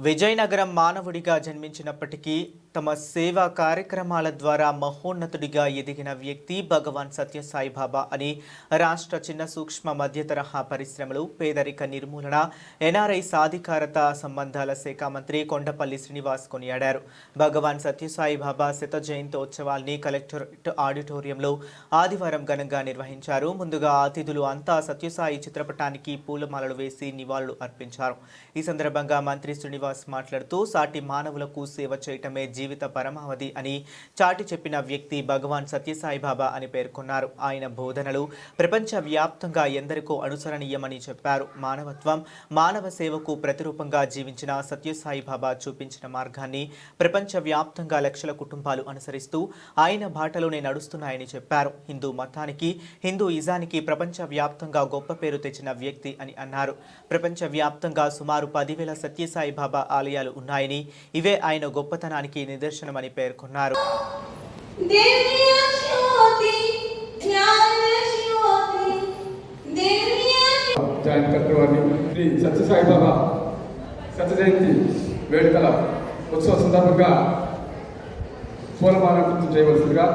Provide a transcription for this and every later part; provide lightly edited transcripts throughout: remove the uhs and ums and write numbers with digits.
విజయనగరం మానవుడిగా జన్మించినప్పటికీ తమ సేవా కార్యక్రమాల ద్వారా మహోన్నతుడిగా ఎదిగిన వ్యక్తి భగవాన్ సత్యసాయి బాబా అని రాష్ట్ర చిన్న సూక్ష్మ మధ్యతరహా పరిశ్రమలు, పేదరిక నిర్మూలన, ఎన్ఆర్ఐ సాధికారత సంబంధాల శాఖ మంత్రి కొండపల్లి శ్రీనివాస్ కొనియాడారు. భగవాన్ సత్యసాయి బాబా శత జయంతోత్సవాల్ని కలెక్టరేట్ ఆడిటోరియంలో ఆదివారం ఘనంగా నిర్వహించారు. ముందుగా అతిథులు అంతా సత్యసాయి చిత్రపటానికి పూలమాలలు వేసి నివాళులు అర్పించారు. ఈ సందర్భంగా మంత్రి శ్రీనివాస్ మాట్లాడుతూ సాటి మానవులకు సేవ చేయటమే జీవిత పరమావధి అని చాటి చెప్పిన వ్యక్తి భగవాన్ సత్యసాయి బాబా అని పేర్కొన్నారు. ఆయన బోధనలు ప్రపంచ వ్యాప్తంగా ఎందరికో అనుసరణీయమని చెప్పారు. మానవత్వం, మానవ సేవకు ప్రతిరూపంగా జీవించిన సత్యసాయి బాబా చూపించిన మార్గాన్ని ప్రపంచ వ్యాప్తంగా లక్షల కుటుంబాలు అనుసరిస్తూ ఆయన బాటలోనే నడుస్తున్నాయని చెప్పారు. హిందూ మతానికి, హిందూయిజానికి ప్రపంచ వ్యాప్తంగా గొప్ప పేరు తెచ్చిన వ్యక్తి అని అన్నారు. ప్రపంచ వ్యాప్తంగా సుమారు 10,000 సత్యసాయి బాబా ఆలయాలు ఉన్నాయని, ఇవే ఆయన గొప్పతనానికి నిదర్శనమని పేర్కొన్నారు. సత్యసాయి బాబా శత జయంతి వేడుకల ఉత్సవ సందర్భంగా పూలమాల గుర్తు చేయవలసిందిగా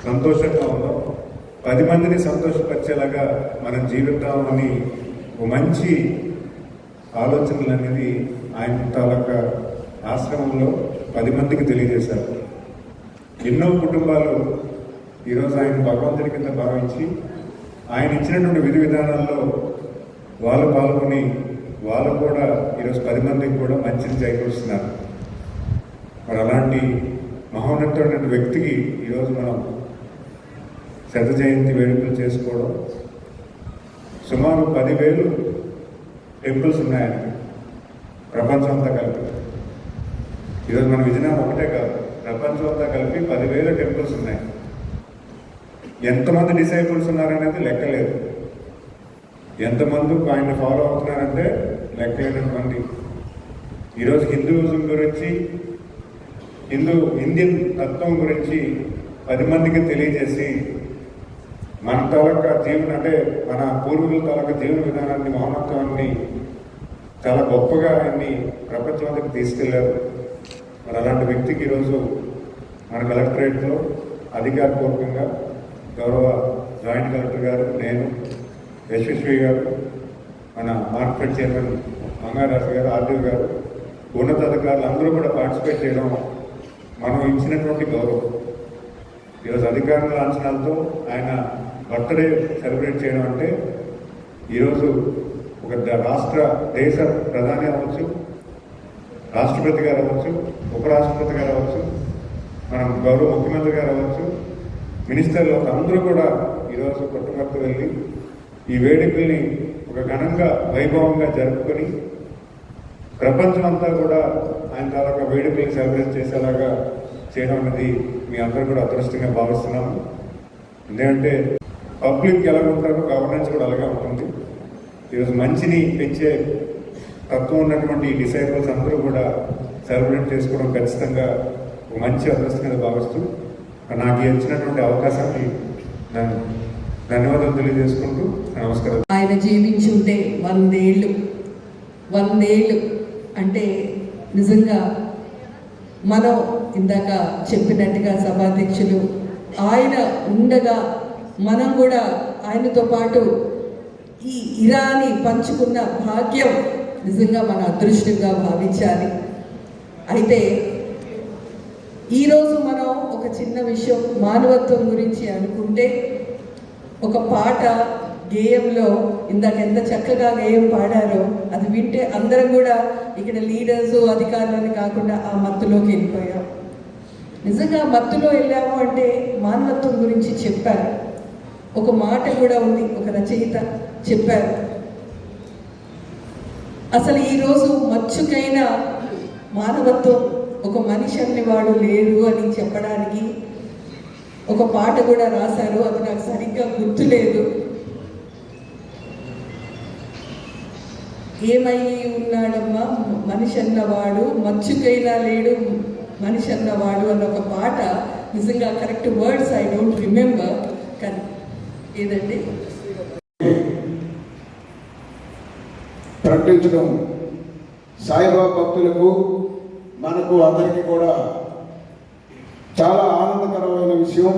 సంతోషంగా ఉందాం, 10 మందిని సంతోషపరిచేలాగా మనం జీవిద్దామని ఒక మంచి ఆలోచనలు అనేది ఆయన తాలూకా ఆశ్రమంలో 10 మందికి తెలియజేశారు. ఎన్నో కుటుంబాలు ఈరోజు ఆయన భగవంతుడి కింద భావించి ఆయన ఇచ్చినటువంటి విధి విధానాల్లో వాళ్ళు పాల్గొని వాళ్ళు కూడా ఈరోజు 10 మందికి కూడా మంచిని చేకూరుస్తున్నారు. మరి అలాంటి మహోన్నతమైన వ్యక్తికి ఈరోజు మనం శత జయంతి వేడుకలు చేసుకోవడం, సుమారు 10,000 టెంపుల్స్ ఉన్నాయని ప్రపంచం అంతా కలిపి. ఈరోజు మన విజయనగరం ఒకటే కాదు, ప్రపంచం అంతా కలిపి 10,000 టెంపుల్స్ ఉన్నాయి. ఎంతమంది డిసైపుల్స్ ఉన్నారనేది లెక్కలేదు. ఎంతమంది ఆయన ఫాలో అవుతున్నారంటే లెక్కలేనటువంటి. ఈరోజు హిందూయిజం గురించి, ఇండియన్ తత్వం గురించి 10 మందికి తెలియజేసి మన తాలూకా జీవన అంటే మన పూర్వీకుల తాలూకా జీవన విధానాన్ని, మహోన్నత్వాన్ని చాలా గొప్పగా ఆయన్ని ప్రపంచంలోకి తీసుకెళ్లారు. మరి అలాంటి వ్యక్తికి ఈరోజు మన కలెక్టరేట్లో అధికారపూర్వకంగా గౌరవ జాయింట్ కలెక్టర్ గారు, నేను, యశస్వి గారు, మన మార్కెట్ చైర్మన్ మంగారాజు గారు, ఆర్డీఓ గారు, ఉన్నతాధికారులు అందరూ కూడా పార్టిసిపేట్ చేయడం మనం ఇచ్చినటువంటి గౌరవం. ఈరోజు అధికారుల లాంఛనాలతో ఆయన బర్త్డే సెలబ్రేట్ చేయడం అంటే ఈరోజు ఒక దేశ ప్రధాని అవ్వచ్చు, రాష్ట్రపతి గారు అవ్వచ్చు, ఉపరాష్ట్రపతి గారు అవ్వచ్చు, మనం గౌరవ ముఖ్యమంత్రి గారు అవ్వచ్చు, మినిస్టర్లు అందరూ కూడా ఈరోజు పుట్టపర్తి వెళ్ళి ఈ వేడుకల్ని ఒక ఘనంగా వైభవంగా జరుపుకొని ప్రపంచమంతా కూడా ఆయన తాలూకా వేడుకల్ని సెలబ్రేట్ చేసేలాగా చేయడం అనేది మీ అందరూ కూడా అదృష్టంగా భావిస్తున్నాము. ఎందుకంటే పబ్లిక్ ఎలా ఉంటారో గవర్నెన్స్ కూడా అలాగే ఉంటుంది. ఈరోజు మంచిని పెంచే తత్వం ఉన్నటువంటి డిసైపుల్స్ అందరూ కూడా సెలబ్రేట్ చేసుకోవడం ఖచ్చితంగా ఒక మంచి అదృష్టంగా భావిస్తూ నాకు ఇచ్చినటువంటి అవకాశాన్ని ధన్యవాదాలు తెలియజేసుకుంటూ నమస్కారం. ఆయన జీవించుంటే 100 ఏళ్ళు అంటే నిజంగా మనం ఇందాక చెప్పినట్టుగా సభాధ్యక్షులు ఆయన ఉండగా మనం కూడా ఆయనతో పాటు ఈ ఇరాని పంచుకున్న భాగ్యం నిజంగా మన అదృష్టంగా భావించాలి. అయితే ఈరోజు మనం ఒక చిన్న విషయం మానవత్వం గురించి అనుకుంటే, ఒక పాట గేయంలో ఇందాక ఎంత చక్కగా గేయం పాడారో అది వింటే అందరం కూడా ఇక్కడ లీడర్స్ అధికారులని కాకుండా ఆ మత్తులోకి వెళ్ళిపోయాం. నిజంగా మత్తులో వెళ్ళాము అంటే మానవత్వం గురించి చెప్పారు. ఒక మాట కూడా ఉంది, ఒక రచయిత చెప్పారు, అసలు ఈరోజు మచ్చుకైన మానవత్వం ఒక మనిషి అనేవాడు లేడు అని చెప్పడానికి ఒక పాట కూడా రాశారు. అది నాకు సరిగ్గా గుర్తులేదు. ఏమై ఉన్నాడమ్మా మనిషి అన్నవాడు, మచ్చుకైనా లేడు మనిషి అన్నవాడు అన్న ఒక పాట. నిజంగా correct words I don't remember, కానీ ఏదండి ప్రకటించడం సాయిబాబా భక్తులకు మనకు అందరికీ కూడా చాలా ఆనందకరమైన విషయం.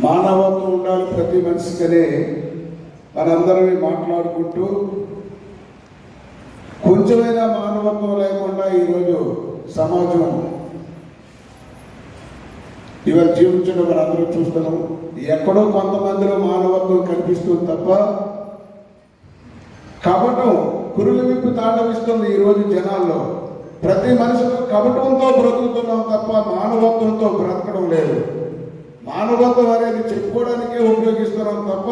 మానవత్వం ఉండాలి ప్రతి మనిషికనే మనందరం మాట్లాడుకుంటూ, కొంచెమైనా మానవత్వం లేకుండా ఈరోజు సమాజం ఇవాళ జీవించడం మనందరూ చూస్తున్నాం. ఎక్కడో కొంతమందిలో మానవత్వం కనిపిస్తుంది తప్ప కపటం కురులు విప్పి తాండవిస్తుంది ఈరోజు జనాల్లో. ప్రతి మనిషిలో కపటంతో బ్రతుకుతున్నాం తప్ప మానవత్వంతో బ్రతకడం లేదు. మానవత్వం అనేది చెప్పుకోవడానికే ఉపయోగిస్తున్నాం తప్ప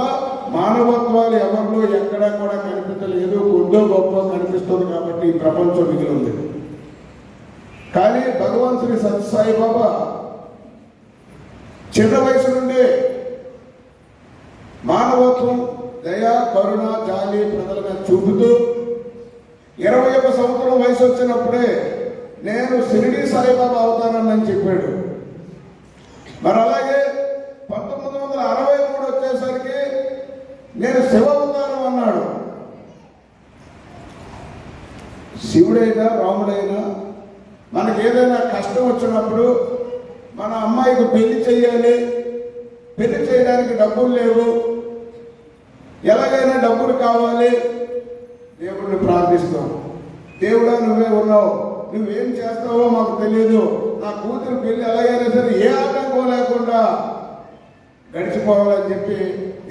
మానవత్వాలు ఎవరిలో ఎక్కడా కూడా కనిపించలేదు. కొద్దో గొప్ప కనిపిస్తుంది కాబట్టి ఈ ప్రపంచం మిగిలింది. కానీ భగవాన్ శ్రీ సత్యసాయి బాబా చిన్న వయసు నుండే మానవత్వం, దయ, కరుణ, జాలి ప్రజల మీద చూపుతూ 21 సంవత్సరం వయసు వచ్చినప్పుడే నేను షిరిడి సాయిబాబా అవుతానని చెప్పాడు. మరి అలాగే 1963 వచ్చేసరికి నేను శివ అవతారం అన్నాడు. శివుడైనా రాముడైనా మనకి ఏదైనా కష్టం వచ్చినప్పుడు, మన అమ్మాయికి పెళ్లి చేయాలి, పెళ్లి చేయడానికి డబ్బులు లేవు, ఎలాగైనా డబ్బులు కావాలి, దేవుడిని ప్రార్థిస్తాం. దేవుడా నువ్వే ఉన్నావు, నువ్వేం చేస్తావో మాకు తెలియదు, నా కూతురు పెళ్లి ఎలాగైనా సరే ఏ ఆటంకం లేకుండా గడిచిపోవాలని చెప్పి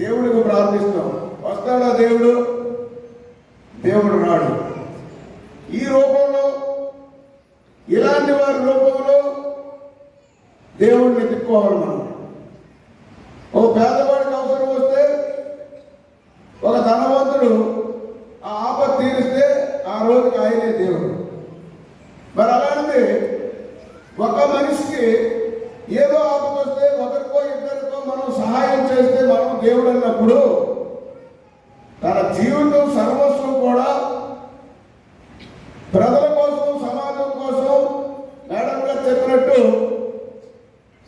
దేవుడికి ప్రార్థిస్తాం. వస్తాడా దేవుడు? దేవుడు రాడు. ఈ రూపంలో, ఇలాంటి వారి రూపంలో దేవుడిని ఎత్తుక్కోవాలి మనం. ఓ పేదవాడికి అవసరం వస్తే, ఒక ధనవంతుడు ఆ ఆపద తీరిస్తే ఆ రోజుకి ఆయనే దేవుడు. మరి అలాంటి ఒక మనిషికి ఏదో ఆపద వస్తే ఒకరికో ఇద్దరికో మనం సహాయం చేస్తే మనం దేవుడు అన్నప్పుడు, తన జీవితం సర్వస్వం కూడా ప్రజల కోసం, సమాజం కోసం మేడం గారు చెప్పినట్టు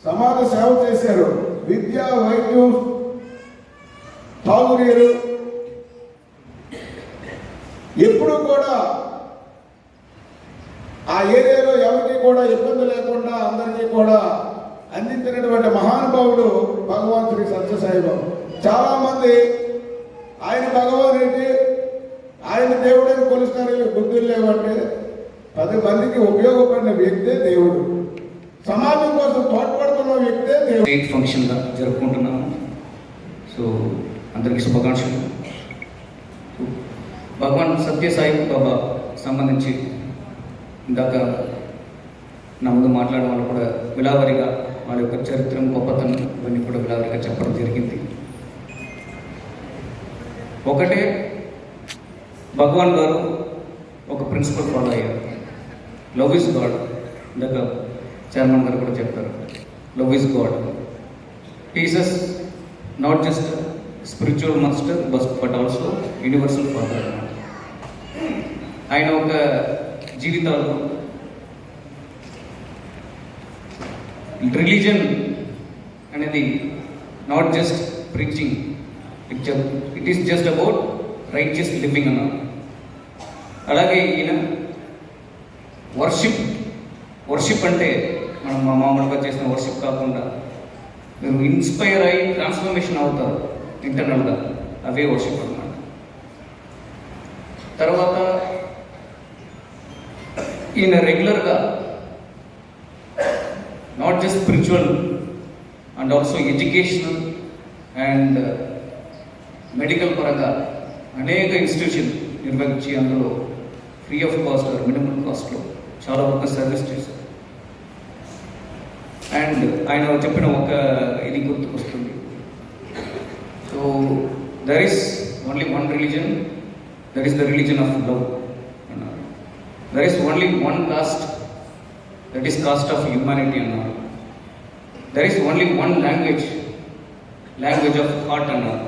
సమాజ సేవ చేశారు. విద్య, వైద్యం, తాగునీరు ఎప్పుడూ కూడా ఆ ఏరియాలో ఎవరికి కూడా ఇబ్బంది లేకుండా అందరికీ కూడా అందించినటువంటి మహానుభావుడు భగవాన్ శ్రీ సత్యసాయిబాబు. చాలా మంది ఆయన భగవాన్ ఏంటి, ఆయన దేవుడని కొలుస్తారు, బుద్ధులు లేవంటే 10 మందికి ఉపయోగపడిన వ్యక్తే దేవుడు. సమాజం కోసం తోడ్పడుతున్న వ్యక్తే దేవుడు. స్టేట్ ఫంక్షన్గా జరుపుకుంటున్నాము. సో అందరికీ శుభాకాంక్షలు. భగవాన్ సత్యసాయి బాబా సంబంధించి ఇందాక నా ముందు మాట్లాడడం వాళ్ళు కూడా విలావరిగా వాళ్ళ యొక్క చరిత్ర, గొప్పతనం ఇవన్నీ కూడా విలావరిగా చెప్పడం జరిగింది. ఒకటే భగవాన్ గారు ఒక ప్రిన్సిపల్ ఫాలో అయ్యారు, లవ్ ఇస్ గాడ్. ఇందాక చైర్మన్ గారు కూడా చెప్పారు, love is God. He's not just spiritual master but also universal father. ఆయన ఒక జీవితాలు రిలీజన్ అనేది not just preaching, it is just about righteous living అన్నారు. అలాగే ఈయన వర్షిప్ వర్షిప్ అంటే మనం మామూలుగా చేసిన వర్షిప్ కాకుండా మీరు ఇన్స్పైర్ అయ్యి ట్రాన్స్ఫర్మేషన్ అవుతారు ఇంటర్నల్గా, అవే వర్షిప్ అన్నమాట. తర్వాత ఈయన రెగ్యులర్గా not just spiritual and also educational and medical పరంగా అనేక ఇన్స్టిట్యూషన్ నిర్వహించి అందులో ఫ్రీ ఆఫ్ కాస్ట్ మినిమం కాస్ట్లో చాలా వరకు సర్వీస్ చేశారు. అండ్ ఆయన చెప్పిన ఒక ఇది గుర్తుకొస్తుంది. So there is only one religion, that is the religion of love అన్నారు. There is only one caste, that is caste of humanity అన్నారు. There is only one language, language of heart అన్నారు.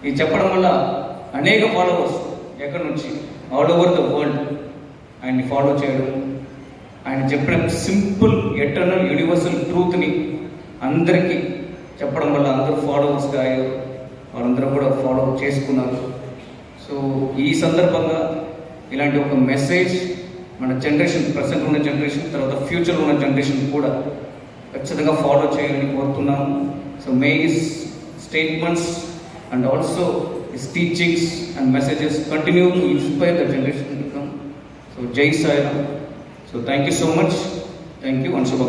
ఇది చెప్పడం వల్ల అనేక ఫాలోవర్స్ ఎక్కడి నుంచి all over the world ఆయన్ని ఫాలో చేయడం, ఆయన చెప్పిన సింపుల్ ఎటర్నల్ యూనివర్సల్ ట్రూత్ని అందరికీ చెప్పడం వల్ల అందరూ ఫాలోవర్స్గా అయ్యారు, వాళ్ళందరూ కూడా ఫాలో చేసుకున్నారు. సో ఈ సందర్భంగా ఇలాంటి ఒక మెసేజ్ మన జనరేషన్, ప్రజెంట్ ఉన్న జనరేషన్, తర్వాత ఫ్యూచర్లో ఉన్న జనరేషన్ కూడా ఖచ్చితంగా ఫాలో చేయాలని కోరుతున్నాము. So May his statements and also his teachings and messages continue to inspire the generation to come. So జై Sairam. So thank you so much. Thank you and Shubha.